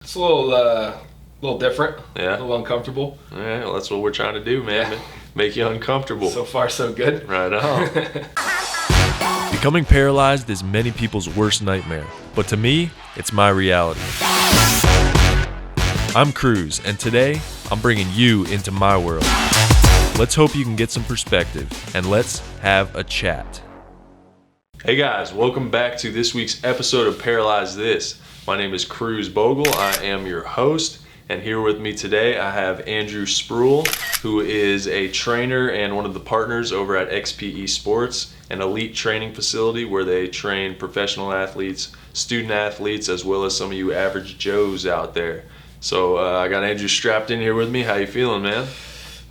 It's a little different. Yeah. A little uncomfortable. All right, well, that's what we're trying to do, man. Yeah. Make you uncomfortable. So far, so good. Right on. Becoming paralyzed is many people's worst nightmare, but to me, it's my reality. I'm Cruz, and today, I'm bringing you into my world. Let's hope you can get some perspective, and let's have a chat. Hey guys, welcome back to this week's episode of Paralyze This. My name is Cruz Bogle. I am your host, and here with me today I have Andrew Spruill, who is a trainer and one of the partners over at XPE Sports, an elite training facility where they train professional athletes, student athletes, as well as some of you average Joes out there. So I got Andrew strapped in here with me. How you feeling, man?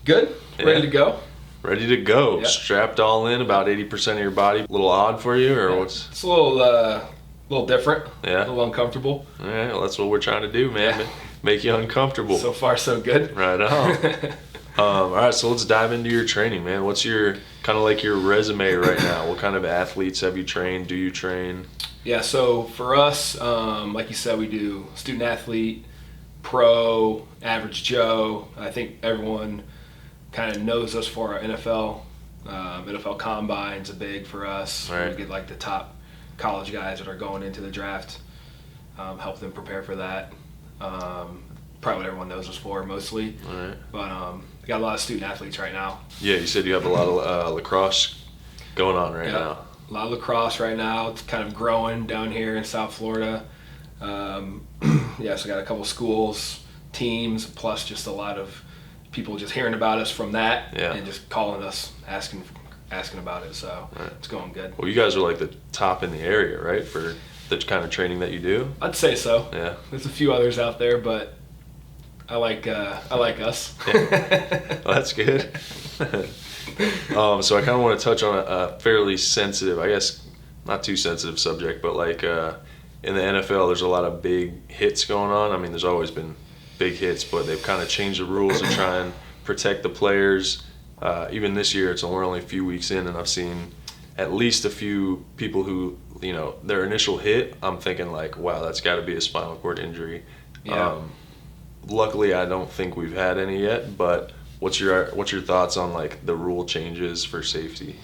Good. Ready to go. Ready to go. Yep. Strapped all in, about 80% of your body. A little odd for you, or what's? It's a little different. Yeah. A little uncomfortable. All right, well, that's what we're trying to do, man. Yeah. Make you uncomfortable. So far, so good. Right on. All right, so let's dive into your training, man. What's your kind of like your resume right now? What kind of athletes have you trained? Do you train? Yeah, so for us, like you said, we do student athlete, pro, average Joe. I think everyone kind of knows us for our NFL. NFL Combine's a big for us. Right. We get like the top college guys that are going into the draft, help them prepare for that. Probably what everyone knows us for mostly. All right. But we got a lot of student athletes right now. Yeah, you said you have a lot of lacrosse going on right Yeah. now. A lot of lacrosse right now. It's kind of growing down here in South Florida. Yeah, so got a couple schools, teams, plus just a lot of people just hearing about us from that Yeah. and just calling us, asking about it. So Right. It's going good. Well, you guys are like the top in the area, right, for the kind of training that you do? I'd say so. Yeah. There's a few others out there, but I like us. Well, that's good. So I kind of want to touch on a fairly sensitive, I guess not too sensitive subject, but like in the NFL, there's a lot of big hits going on. I mean, there's always been big hits, but they've kind of changed the rules to try and protect the players. Even this year, we're only a few weeks in, and I've seen at least a few people who, you know, their initial hit, I'm thinking like, wow, that's got to be a spinal cord injury. Yeah. Luckily, I don't think we've had any yet, but what's your thoughts on like the rule changes for safety?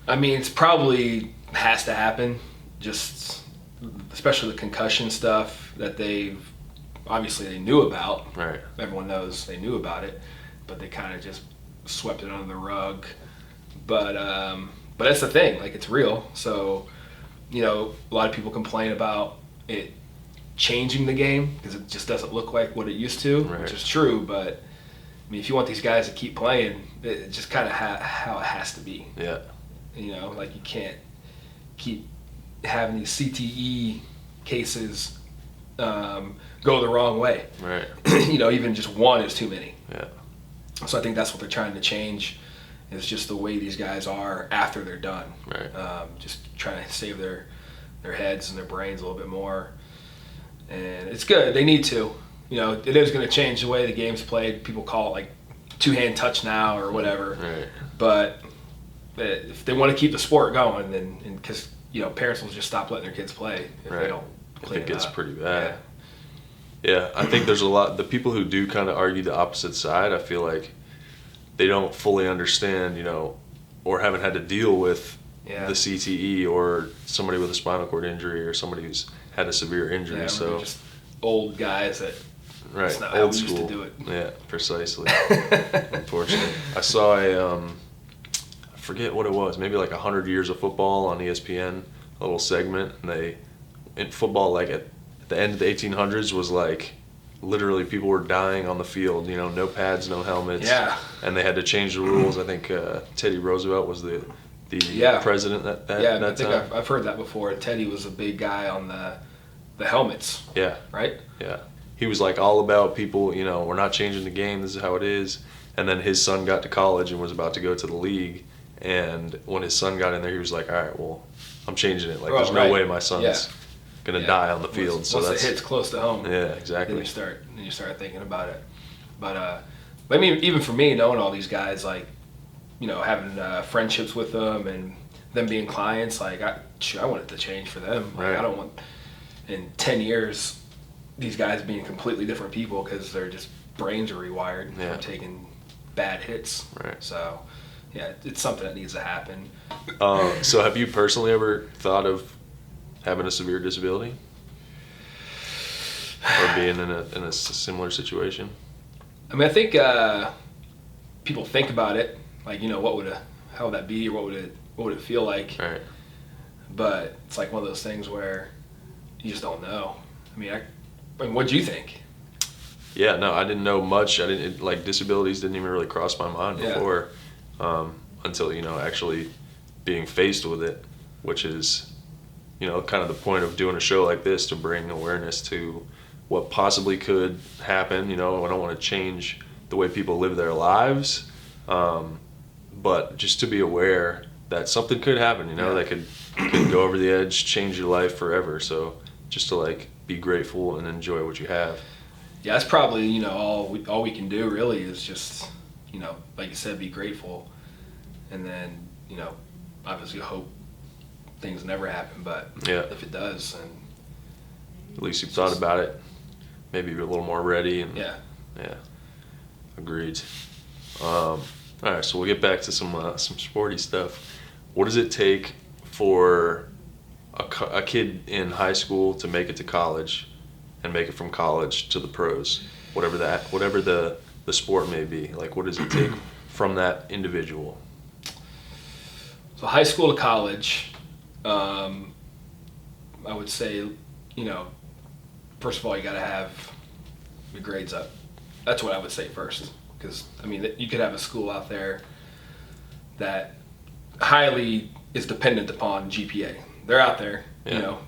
I mean, it's probably has to happen, just especially the concussion stuff that they knew about. Right. Everyone knows they knew about it, but they kind of just swept it under the rug. But that's the thing, like it's real. So, you know, a lot of people complain about it changing the game because it just doesn't look like what it used to, Right. which is true. But I mean, if you want these guys to keep playing, it's just kind of how it has to be. Yeah. You know, like you can't keep having these CTE cases go the wrong way. Right. You know, even just one is too many. Yeah. So I think that's what they're trying to change, is just the way these guys are after they're done. Right. Just trying to save their heads and their brains a little bit more. And it's good. They need to. You know, it is going to change the way the game's played. People call it like two-hand touch now or whatever. Right. But if they want to keep the sport going, then because you know parents will just stop letting their kids play if Right. they don't If clean it gets up. pretty bad. Yeah, I think there's a lot. The people who do kind of argue the opposite side, I feel like they don't fully understand, you know, or haven't had to deal with Yeah. the CTE or somebody with a spinal cord injury or somebody who's had a severe injury. Yeah, So we're just old guys that right, it's not how old we used school. to do it. Yeah, precisely. Unfortunately, I saw I forget what it was, maybe like 100 Years of Football on ESPN, a little segment, and in football, like at the end of the 1800s was like literally people were dying on the field, you know, no pads, no helmets. Yeah. And they had to change the rules. I think Teddy Roosevelt was the president at Yeah, that I think time. I've heard that before. Teddy was a big guy on the helmets, Yeah. right? Yeah. He was like all about people, you know, we're not changing the game, this is how it is. And then his son got to college and was about to go to the league. And when his son got in there, he was like, all right, well, I'm changing it. Like, Oh, there's right. no way my son's Yeah. going to Yeah. die on the field. Once, So once that's, it hits close to home, yeah, exactly. then you start thinking about it. But I mean, even for me, knowing all these guys, like, you know, having friendships with them and them being clients, like I want it to change for them. Like, Right. I don't want in 10 years these guys being completely different people because their just brains are rewired Yeah. from taking bad hits. Right. So, yeah, it's something that needs to happen. So have you personally ever thought of having a severe disability? Or being in a similar situation? I mean, I think people think about it, like, you know, how would that be, or what would it feel like? Right. But it's like one of those things where you just don't know. I mean, what'd you think? Yeah, no, I didn't know much. Disabilities didn't even really cross my mind before, until, you know, actually being faced with it, which is, you know, kind of the point of doing a show like this, to bring awareness to what possibly could happen. You know, I don't want to change the way people live their lives, but just to be aware that something could happen, you know, that could go over the edge, change your life forever. So just to, like, be grateful and enjoy what you have. Yeah, that's probably, you know, all we can do really is just, you know, like you said, be grateful, and then, you know, obviously hope things never happen, but if it does, then at least you've thought about it. Maybe you're a little more ready. And yeah. Agreed. All right, so we'll get back to some sporty stuff. What does it take for a kid in high school to make it to college, and make it from college to the pros, whatever the sport may be? Like, what does it take from that individual? So high school to college, I would say, you know, first of all, you got to have your grades up. That's what I would say first, because, I mean, you could have a school out there that highly is dependent upon GPA. They're out there, you know.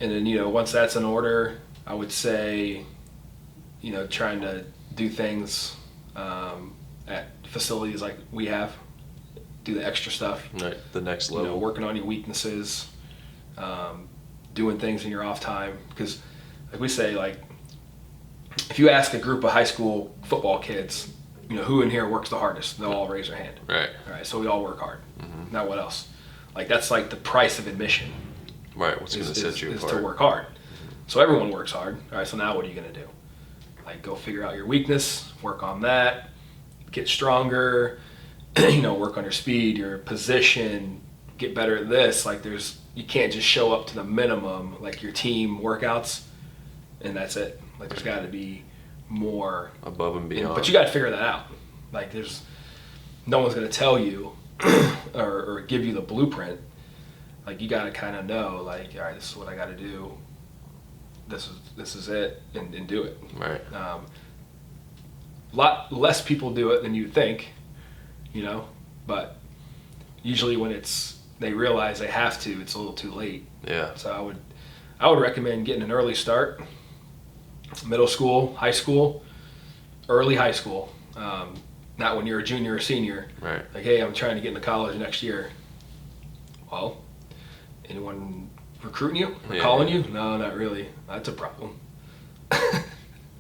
And then, you know, once that's in order, I would say, you know, trying to do things at facilities like we have, do the extra stuff. Right, the next level. You know, working on your weaknesses, doing things in your off time. Because, like we say, like, if you ask a group of high school football kids, you know, who in here works the hardest, they'll all raise their hand. Right. All right, so we all work hard. Now what else? Like, that's like the price of admission. Right, what's going to set you apart? Is to work hard. So everyone works hard. All right, so now what are you going to do? Like, go figure out your weakness, work on that, get stronger, you know, work on your speed, your position, get better at this. Like, you can't just show up to the minimum, like your team workouts, and that's it. Like, there's got to be more. Above and beyond. But you got to figure that out. Like, no one's going to tell you or give you the blueprint. Like, you got to kind of know, like, all right, this is what I got to do. This is it, and do it. Right. A lot less people do it than you'd think, you know, but usually when they realize they have to, it's a little too late. Yeah. So I would recommend getting an early start, middle school, high school, early high school. Not when you're a junior or senior. Right. Like, hey, I'm trying to get into college next year. Well, anyone recruiting you or calling you? No, not really. That's a problem.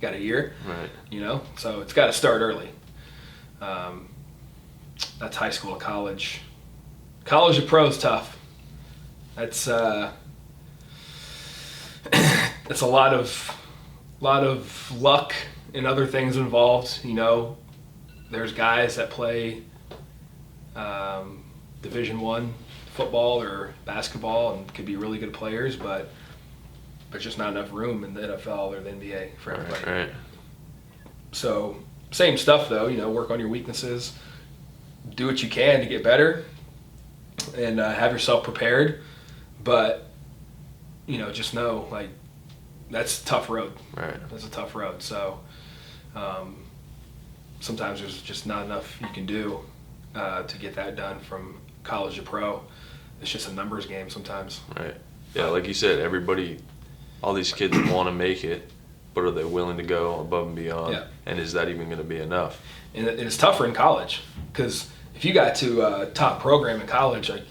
Got a year. Right. You know, so it's got to start early. That's high school. College. College to pro is tough. That's that's a lot of luck and other things involved. You know, there's guys that play Division I football or basketball and could be really good players, but there's just not enough room in the NFL or the NBA for everybody. Right. So same stuff though, you know, work on your weaknesses, do what you can to get better, and have yourself prepared. But, you know, just know, like, that's a tough road. Right. That's a tough road. So sometimes there's just not enough you can do to get that done from college to pro. It's just a numbers game sometimes. Right. Yeah, like you said, all these kids want to make it, but are they willing to go above and beyond? Yeah. And is that even going to be enough? And it's tougher in college, because if you got to a top program in college, like,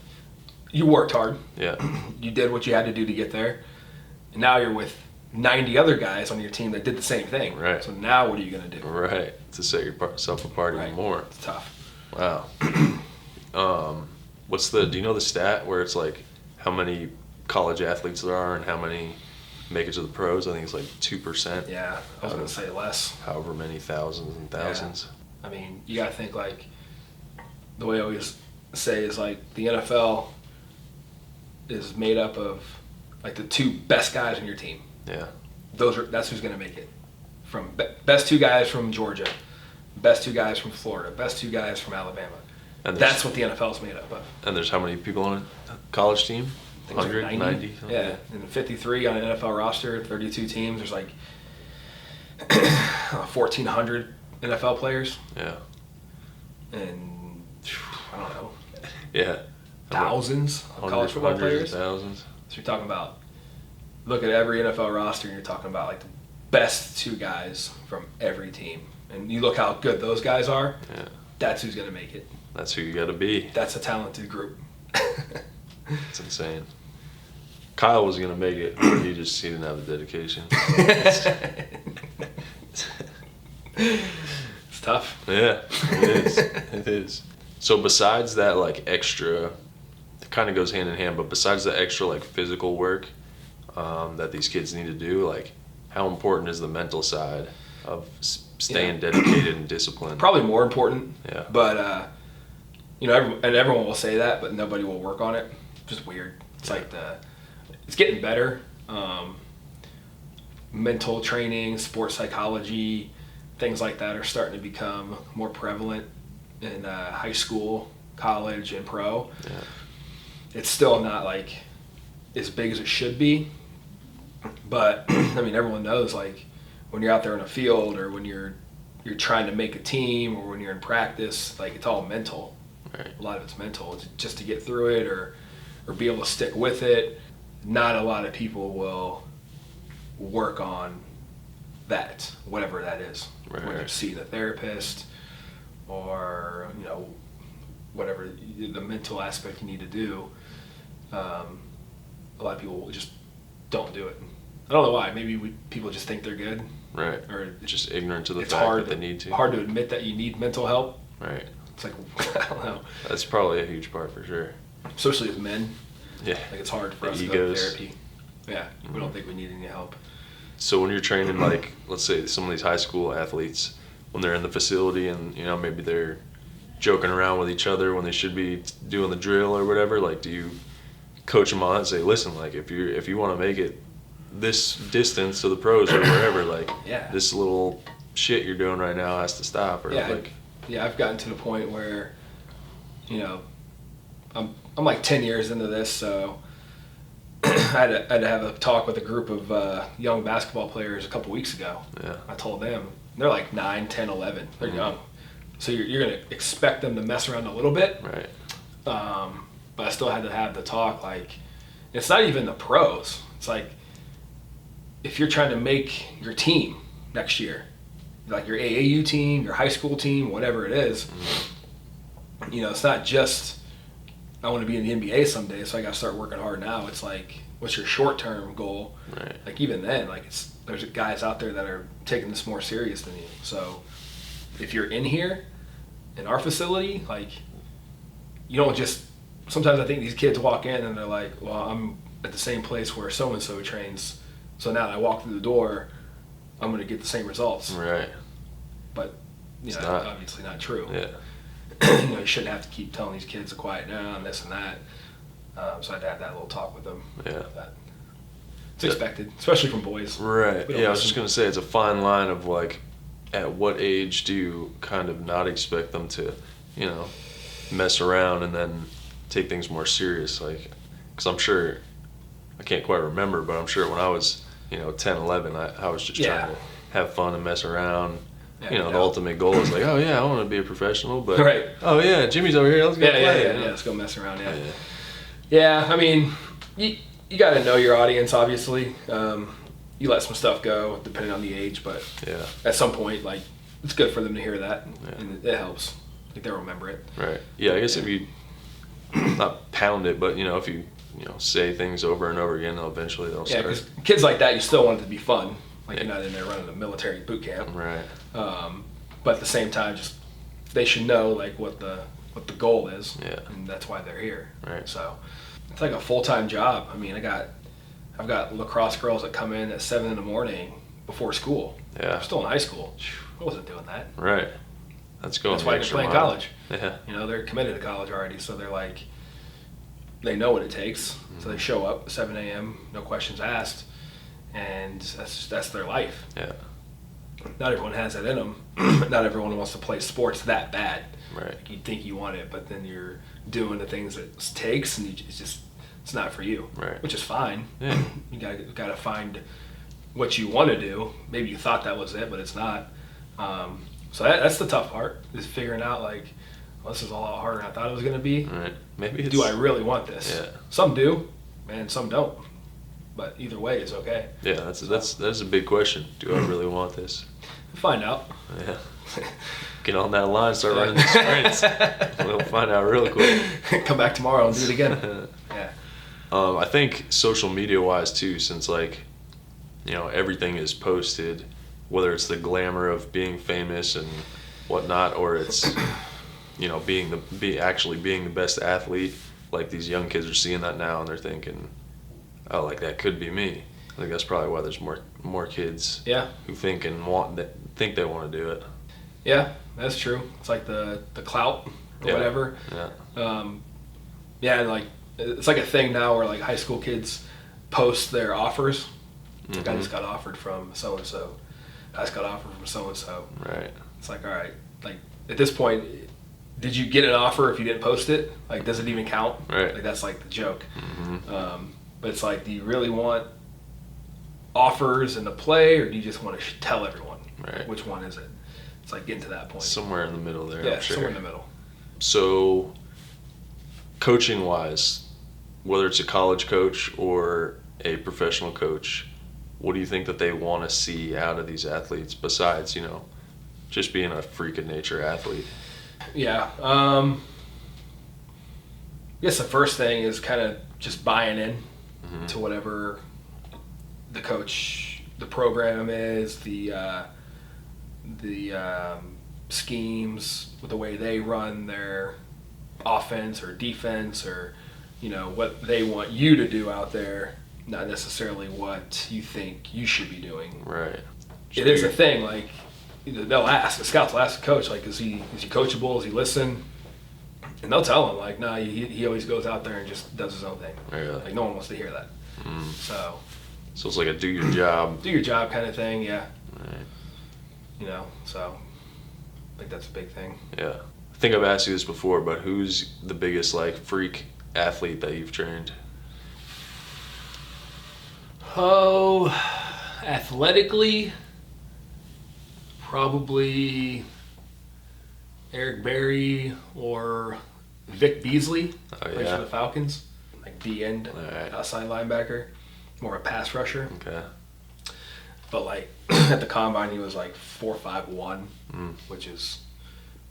you worked hard. Yeah. You did what you had to do to get there. And now you're with 90 other guys on your team that did the same thing. Right. So now what are you going to do? Right. To set yourself apart even more. It's tough. Wow. Do you know the stat where it's like how many college athletes there are and how many make it to the pros. I think it's like 2%. Yeah, I was going to say less. However many thousands and thousands. Yeah. I mean, you got to think like the way I always say is like the NFL is made up of like the 2 best guys on your team. Yeah. That's who's going to make it. From best 2 guys from Georgia, best 2 guys from Florida, best 2 guys from Alabama. And that's what the NFL is made up of. And there's how many people on a college team? 100, 90? Yeah, and 53 on an NFL roster, 32 teams. There's like 1,400 NFL players. Yeah. And I don't know. Yeah. Thousands of college football players. Thousands. So you're talking about, look at every NFL roster, and you're talking about like the best 2 guys from every team. And you look how good those guys are. Yeah. That's who's going to make it. That's who you got to be. That's a talented group. It's insane. Kyle was going to make it, but he didn't have the dedication. It's tough. Yeah, it is. It is. So besides that, like, extra, it kind of goes hand in hand, but besides the extra, like, physical work that these kids need to do, like, how important is the mental side of staying dedicated and disciplined? Probably more important. Yeah. But, everyone will say that, but nobody will work on it. Just weird. It's like it's getting better. Mental training, sports psychology, things like that are starting to become more prevalent in high school, college, and pro. Yeah. It's still not like as big as it should be, but I mean, everyone knows like when you're out there in a field or when you're trying to make a team or when you're in practice, like it's all mental. Right. A lot of it's mental. It's just to get through it or be able to stick with it. Not a lot of people will work on that, whatever that is. Right. Whether it's seeing a therapist or, whatever the mental aspect you need to do. A lot of people just don't do it. I don't know why. Maybe people just think they're good. Right. Or just ignorant to the fact that they need to. Hard to admit that you need mental help. Right. It's like, I don't know. That's probably a huge part for sure. Especially with men. Yeah. Like it's hard for The us to go to therapy. Yeah. Mm-hmm. We don't think we need any help. So when you're training, like, let's say some of these high school athletes, when they're in the facility and, maybe they're joking around with each other when they should be doing the drill or whatever, like, do you coach them on it and say, listen, like, if you want to make it this distance to the pros or wherever, like, this little shit you're doing right now has to stop, or I've gotten to the point where, I'm like 10 years into this, so I had to have a talk with a group of young basketball players a couple weeks ago. Yeah. I told them, they're like 9, 10, 11. They're young. So you're going to expect them to mess around a little bit. Right. But I still had to have the talk, like, it's not even the pros. It's like, if you're trying to make your team next year, like your AAU team, your high school team, whatever it is, it's not just, I want to be in the NBA someday, so I got to start working hard now. It's like, what's your short-term goal? Right. Like even then, like there's guys out there that are taking this more serious than you. So if you're in here, in our facility, like you don't just, sometimes I think these kids walk in and they're like, well, I'm at the same place where so-and-so trains. So now that I walk through the door, I'm going to get the same results. Right. But, obviously not true. Yeah. You shouldn't have to keep telling these kids to quiet down, this and that. So I had to have that little talk with them. Yeah. It's expected, especially from boys. Right. Yeah, I was just going to say, it's a fine line of, like, at what age do you kind of not expect them to, mess around and then take things more serious? Like, because I'm sure, I can't quite remember, but I'm sure when I was, 10, 11, I was just trying to have fun and mess around. The ultimate goal is like, oh yeah, I want to be a professional, but oh yeah, Jimmy's over here, let's go play. Yeah, let's go mess around. Yeah. I mean, you got to know your audience, obviously. You let some stuff go depending on the age, but at some point, like, it's good for them to hear that, and it helps. Like they'll remember it. Right. Yeah, I guess if you not pound it, but if you say things over and over again, eventually they'll start. Yeah, because kids like that, you still want it to be fun. Like you're not in there running a military boot camp. Right. But at the same time, just they should know like what the goal is. Yeah. And that's why they're here. Right. So It's like a full-time job. I mean, I've got lacrosse girls that come in at 7 a.m. before school. Yeah. I'm still in high school. I wasn't doing that. Right. That's why I can play in college. Yeah. You know, they're committed to college already, so they're like, they know what it takes. So they show up at 7 a.m., no questions asked, and that's their life. Yeah. Not everyone has that in them. Not everyone wants to play sports that bad. Right. You think you want it, but then you're doing the things it takes, and it's not for you. Right. Which is fine. Yeah. You gotta find what you want to do. Maybe you thought that was it, but it's not. So that's the tough part, is figuring out like, well, this is a lot harder than I thought it was gonna be. Right. Maybe Do I really want this? Yeah. Some do, and some don't. But either way is okay. Yeah, that's a big question. Do I really want this? Find out. Yeah. Get on that line, start running the sprints. We'll find out real quick. Come back tomorrow and do it again. Yeah. I think social media wise too, since like, you know, everything is posted, whether it's the glamour of being famous and whatnot, or it's, you know, actually being the best athlete. Like these young kids are seeing that now and they're thinking, oh, like that could be me. I think that's probably why there's more kids. Yeah. Who think they want to do it. Yeah, that's true. It's like the clout or whatever. Yeah. Yeah, and like it's like a thing now where like high school kids post their offers. Like I just got offered from so and so. I just got offered from so and so. Right. It's like, all right, like at this point, did you get an offer if you didn't post it? Like, does it even count? Right. Like that's like the joke. Mm-hmm. But it's like, do you really want offers in the play, or do you just want to tell everyone? Right. Which one is it? It's like getting to that point. Somewhere in the middle there. Yeah, I'm sure. somewhere in the middle. So, coaching wise, whether it's a college coach or a professional coach, what do you think that they want to see out of these athletes besides, you know, just being a freak of nature athlete? Yeah. I guess the first thing is kind of just buying in to whatever the program is, the schemes, with the way they run their offense or defense, or, you know, what they want you to do out there, not necessarily what you think you should be doing. Right. It is a thing, like, they'll ask, the scouts will ask the coach, like, is he coachable? Does he listen? And they'll tell him, like, no, he always goes out there and just does his own thing. Really? Like, no one wants to hear that. So it's like a do your job. Do your job kind of thing, yeah. Right. You know, so I think that's a big thing. Yeah. I think I've asked you this before, but who's the biggest, like, freak athlete that you've trained? Oh, athletically, probably Eric Berry or Vic Beasley. Oh, Plays yeah. for the Falcons. Like D-end, Right. outside linebacker, more a pass rusher. Okay. But like at the combine, he was like 4'5'1", which is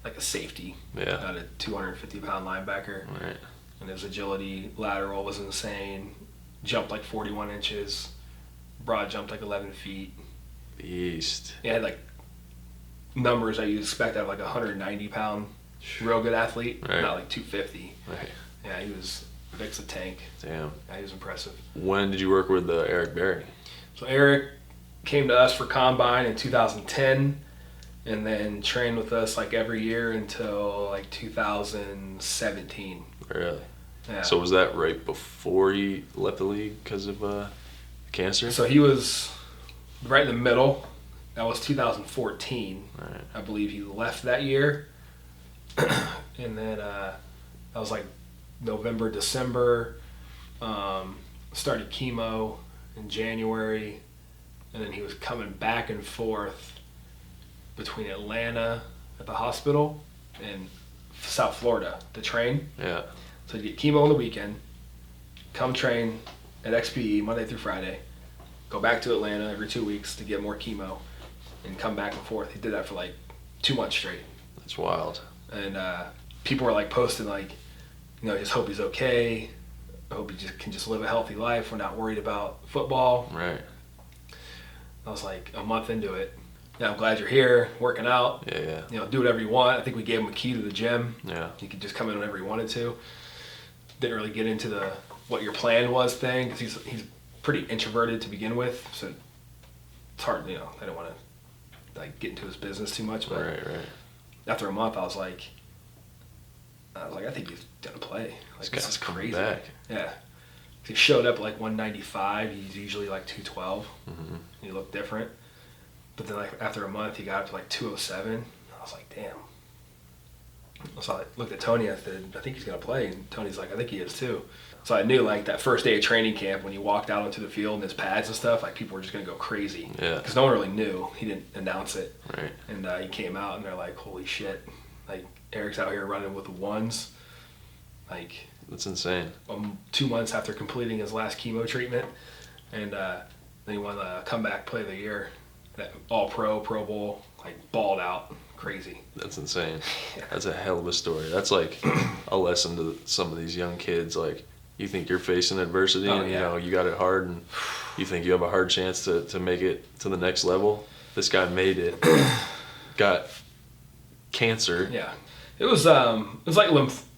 like a safety, Yeah. not a 250-pound linebacker. Right. And his agility lateral was insane. Jumped like 41 inches. Broad jumped like 11 feet. Beast. He had like numbers that you'd expect out of like a 190-pound real good athlete, Right. not like 250. Right. Yeah, Vic's a tank. Damn. Yeah, he was impressive. When did you work with Eric Berry? So Eric came to us for combine in 2010, and then trained with us like every year until like 2017. Really? Yeah. So was that right before he left the league because of cancer? So he was right in the middle. That was 2014. Right. I believe he left that year. And then that was like November, December. Started chemo in January. And then he was coming back and forth between Atlanta at the hospital and South Florida to train. Yeah. So he'd get chemo on the weekend, come train at XPE Monday through Friday, go back to Atlanta every 2 weeks to get more chemo, and come back and forth. He did that for like 2 months straight. That's wild. And people were like posting like, you know, just hope he's okay. I hope he can just live a healthy life. We're not worried about football. Right. I was like a month into it. Yeah, I'm glad you're here, working out. Yeah, yeah. You know, do whatever you want. I think we gave him a key to the gym. Yeah. He could just come in whenever he wanted to. Didn't really get into the what your plan was thing, because he's pretty introverted to begin with, so it's hard, I don't want to like get into his business too much, but Right. after a month I was like, I think he's gonna play. Like, this is crazy. Back. Yeah. He showed up at like 195. He's usually like 212. Mm-hmm. He looked different. But then like after a month, he got up to like 207. I was like, damn. So I looked at Tony. I said, I think he's gonna play. And Tony's like, I think he is too. So I knew like that first day of training camp when he walked out onto the field in his pads and stuff, like people were just gonna go crazy. Yeah. Because no one really knew. He didn't announce it. Right. And he came out and they're like, holy shit. Like Eric's out here running with the ones. Like, That's insane. 2 months after completing his last chemo treatment, and then he won the comeback play of the year, that All Pro Bowl, like balled out, crazy. That's insane. Yeah. That's a hell of a story. That's like a lesson to some of these young kids. Like, you think you're facing adversity, and you got it hard, and you think you have a hard chance to make it to the next level. This guy made it. Got cancer. Yeah, it was like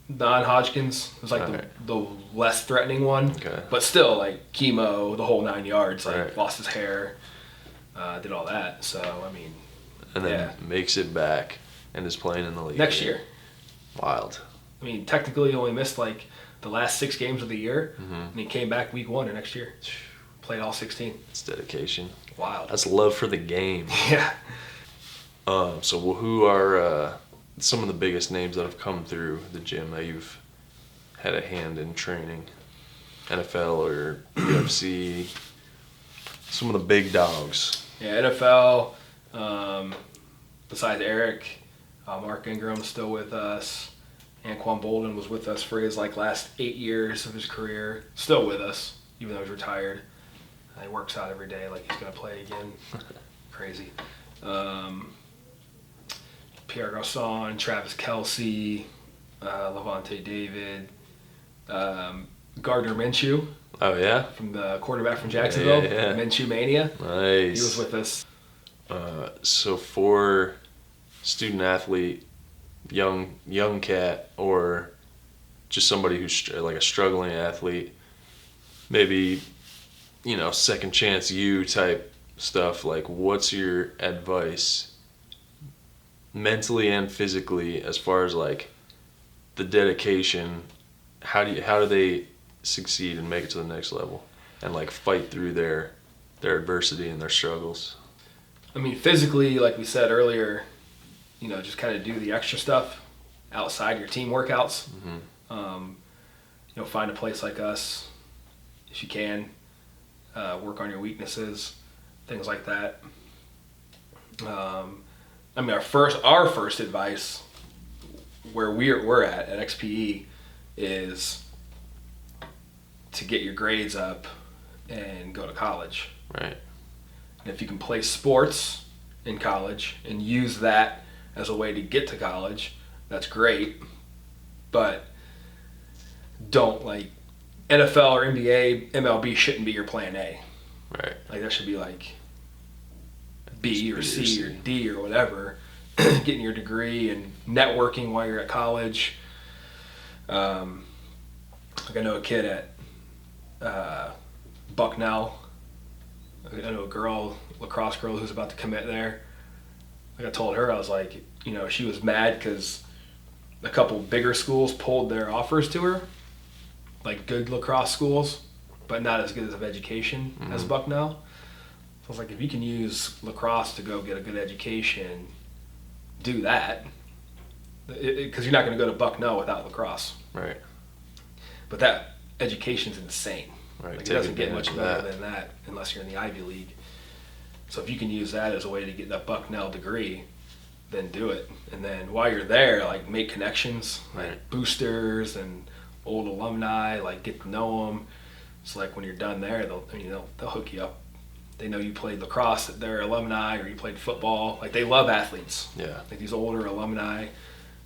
non-Hodgkin's. It was like the less threatening one. Okay. But still, like chemo, the whole 9 yards. Like Right. lost his hair, did all that. So I mean, And then makes it back and is playing in the league next again. year. Wild. I mean, technically, he only missed like the last 6 games of the year, Mm-hmm. and he came back week 1 of next year. Played all 16. It's dedication. Wild. That's love for the game. Yeah. So who are some of the biggest names that have come through the gym that you've had a hand in training? NFL or UFC? Some of the big dogs. Yeah, NFL. Besides Eric, Mark Ingram still with us. Anquan Boldin was with us for his like last 8 years of his career. Still with us, even though he's retired. He works out every day like he's gonna play again. Crazy. Pierre Garçon, Travis Kelce, Levante David, Gardner Minshew Oh, yeah? from the quarterback from Jacksonville. Yeah. Minshew Mania. Nice. He was with us. So for student athlete, young cat, or just somebody who's like a struggling athlete, maybe, second chance you type stuff, like what's your advice mentally and physically as far as like the dedication? How do they succeed and make it to the next level and like fight through their adversity and their struggles? I mean, physically, like we said earlier, just kind of do the extra stuff outside your team workouts. Mm-hmm. Find a place like us if you can. Work on your weaknesses, things like that. I mean, our first advice, where we're at XPE, is to get your grades up and go to college. Right. And if you can play sports in college and use that as a way to get to college, that's great. But don't, like, NFL or NBA, MLB shouldn't be your plan A. Right. Like, that should be like B or C or D or whatever. Getting your degree and networking while you're at college. Like, I know a kid at Bucknell. I know a lacrosse girl who's about to commit there. Like, I told her, I was like, she was mad because a couple bigger schools pulled their offers to her, like good lacrosse schools, but not as good of education as Bucknell. So I was like, if you can use lacrosse to go get a good education, do that. Because you're not going to go to Bucknell without lacrosse. Right. But that education's insane. Right. Like, it doesn't get much better than that unless you're in the Ivy League. So if you can use that as a way to get that Bucknell degree, then do it. And then while you're there, like, make connections, like boosters and old alumni, like, get to know them. It's like when you're done there, they'll hook you up. They know you played lacrosse at their alumni, or you played football. Like, they love athletes. Yeah. Like, these older alumni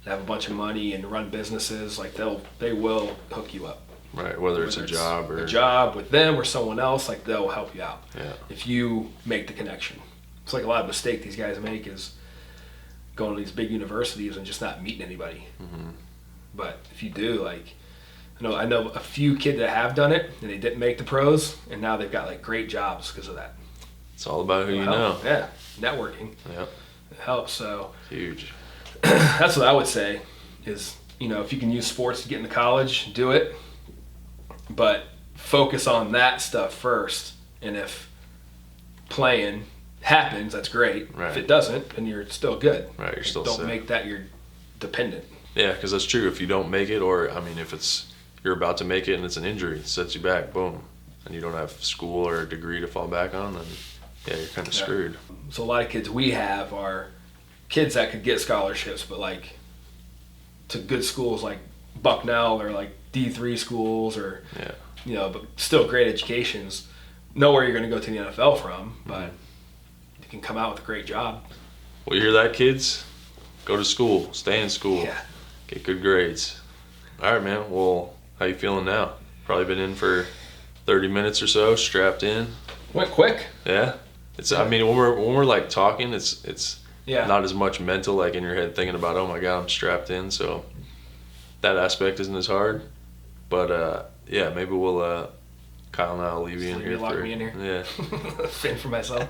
that have a bunch of money and run businesses, like, they will hook you up. Right. Whether it's a job or a job with them or someone else, like, they'll help you out. Yeah. If you make the connection. It's like a lot of mistake these guys make is going to these big universities and just not meeting anybody. Mm-hmm. But if you do, like, I know a few kids that have done it and they didn't make the pros, and now they've got like great jobs because of that. It's all about who you Well, know. Yeah, networking. Yep. It helps. So Huge. that's what I would say is, if you can use sports to get into college, do it. But focus on that stuff first. And if playing happens, that's great. Right. If it doesn't, then you're still good. Right, you're still Don't set. make that your dependent. Yeah, because that's true. If you don't make it, or if you're about to make it and it's an injury, it sets you back, boom, and you don't have school or a degree to fall back on, then yeah, you're kind of screwed. So a lot of kids we have are kids that could get scholarships, but like to good schools like Bucknell or like D3 schools or but still great educations. Know where you're going to go to the NFL from, but you can come out with a great job. Well, you hear that, kids? Go to school, stay in school, Yeah. get good grades. All right, man. Well, how you feeling now? Probably been in for 30 minutes or so, strapped in. Went quick. Yeah. I mean, when we're like talking, it's Yeah. not as much mental, like in your head thinking about, oh my God, I'm strapped in. So that aspect isn't as hard. But yeah, maybe we'll Kyle and I'll leave you in here. Lock me in here. Yeah. Fend for myself.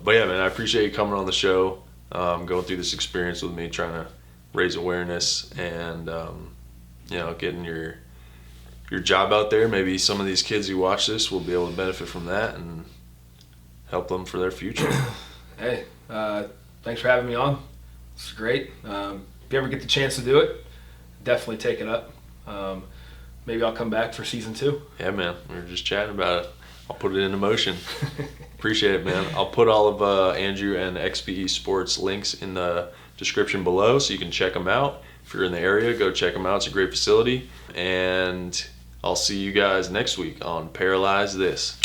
But yeah, man, I appreciate you coming on the show, going through this experience with me, trying to raise awareness and getting your job out there. Maybe some of these kids who watch this will be able to benefit from that and help them for their future. Hey, thanks for having me on. It's great. If you ever get the chance to do it, definitely take it up. Maybe I'll come back for season 2. Yeah, man. We were just chatting about it. I'll put it into motion. Appreciate it, man. I'll put all of Andrew and XPE Sports links in the description below so you can check them out. If you're in the area, go check them out. It's a great facility. And I'll see you guys next week on Paralyze This.